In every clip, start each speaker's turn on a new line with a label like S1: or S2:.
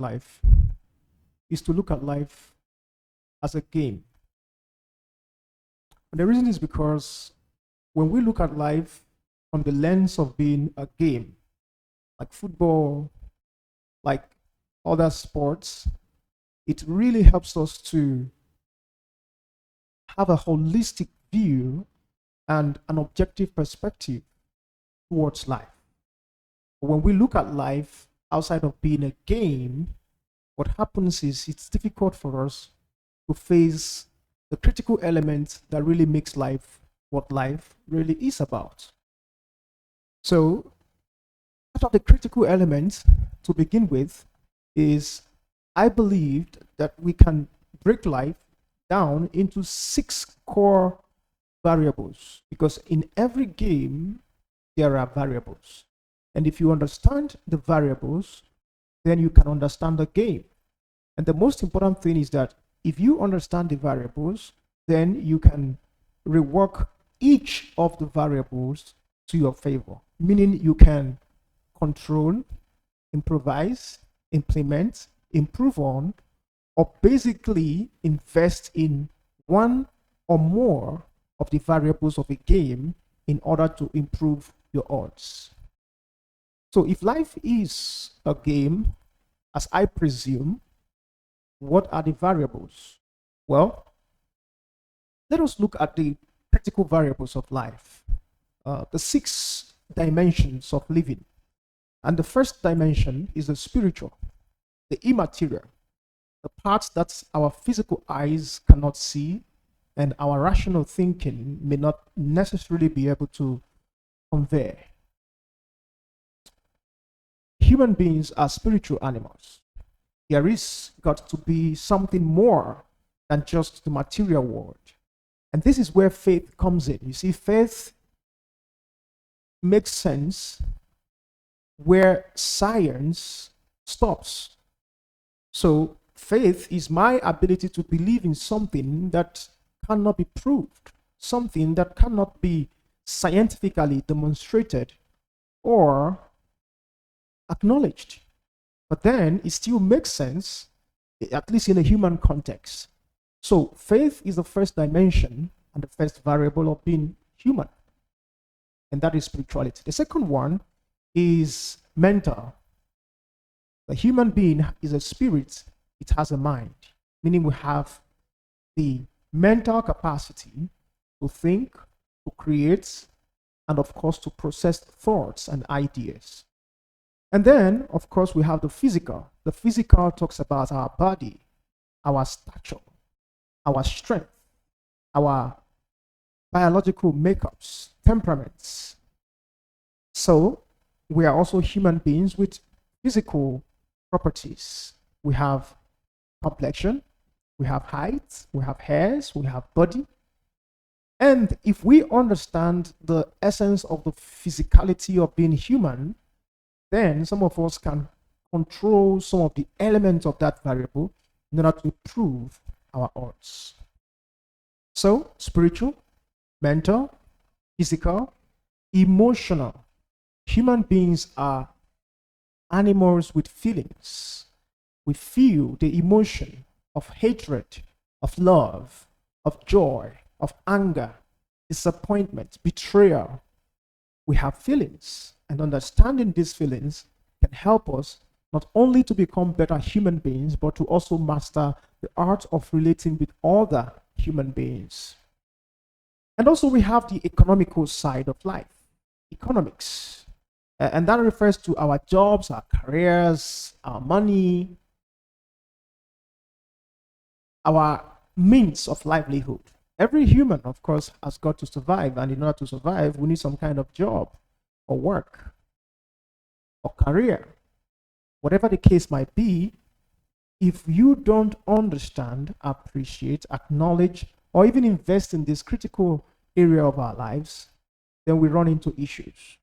S1: life is to look at life as a game. And the reason is because when we look at life from the lens of being a game, like football, like other sports, it really helps us to have a holistic view and an objective perspective towards life. When we look at life outside of being a game, what happens is it's difficult for us to face the critical element that really makes life what life really is about. So, part of the critical element to begin with is I believed that we can break life down into 6 core variables because in every game there are variables. And if you understand the variables, then you can understand the game. And the most important thing is that if you understand the variables, then you can rework each of the variables to your favor, meaning you can control, improvise, implement, improve on, or basically invest in one or more of the variables of a game in order to improve your odds. So if life is a game, as I presume, what are the variables? Well, let us look at the practical variables of life, the 6 dimensions of living. And the first dimension is the spiritual, the immaterial, the parts that our physical eyes cannot see and our rational thinking may not necessarily be able to convey. Human beings are spiritual animals. There is got to be something more than just the material world. And this is where faith comes in. You see, faith makes sense where science stops. So, faith is my ability to believe in something that cannot be proved, something that cannot be scientifically demonstrated or acknowledged. But then it still makes sense, at least in a human context. So faith is the first dimension and the first variable of being human, and that is spirituality. The second one is mental. The human being is a spirit, it has a mind, meaning we have the mental capacity to think, to create, and of course to process thoughts and ideas. And then, of course, we have the physical. The physical talks about our body, our stature, our strength, our biological makeups, temperaments. So, we are also human beings with physical properties. We have complexion, we have height, we have hairs, we have body. And if we understand the essence of the physicality of being human, then some of us can control some of the elements of that variable in order to improve our odds. So, spiritual, mental, physical, emotional. Human beings are animals with feelings. We feel the emotion of hatred, of love, of joy, of anger, disappointment, betrayal. We have feelings, and understanding these feelings can help us not only to become better human beings, but to also master the art of relating with other human beings. And also, we have the economical side of life, economics. And that refers to our jobs, our careers, our money, our means of livelihood. Every human, of course, has got to survive. And in order to survive, we need some kind of job or work or career. Whatever the case might be, if you don't understand, appreciate, acknowledge, or even invest in this critical area of our lives, then we run into issues.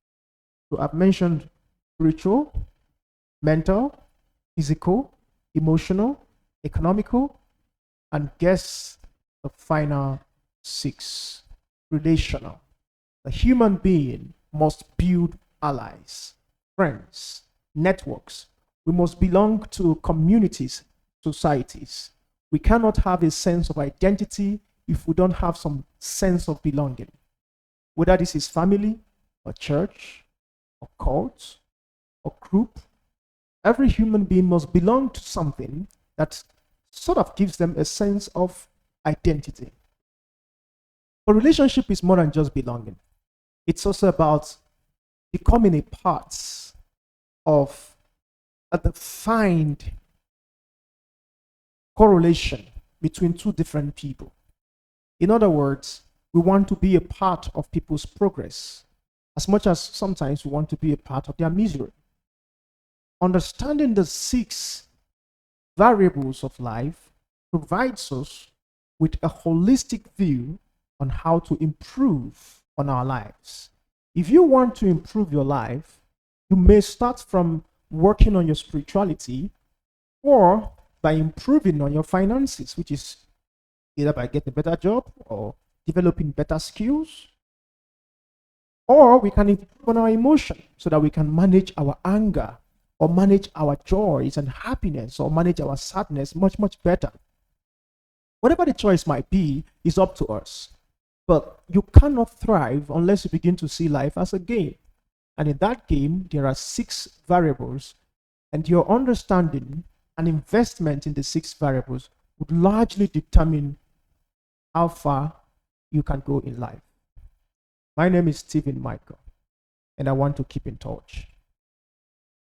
S1: So I've mentioned spiritual, mental, physical, emotional, economical, and guess the final 6, relational. The human being must build allies, friends, networks, We must belong to communities, societies. We cannot have a sense of identity if we don't have some sense of belonging. Whether this is family, or church, or cult, or group, every human being must belong to something that sort of gives them a sense of identity. But relationship is more than just belonging. It's also about becoming a part of a defined correlation between two different people. In other words, we want to be a part of people's progress as much as sometimes we want to be a part of their misery. Understanding the 6 variables of life provides us with a holistic view on how to improve on our lives. If you want to improve your life, you may start from working on your spirituality or by improving on your finances, which is either by getting a better job or developing better skills. Or we can improve on our emotion so that we can manage our anger or manage our joys and happiness or manage our sadness much, much better. Whatever the choice might be is up to us. But you cannot thrive unless you begin to see life as a game. And in that game, there are 6 variables, and your understanding and investment in the 6 variables would largely determine how far you can go in life. My name is Stephen Michael, and I want to keep in touch.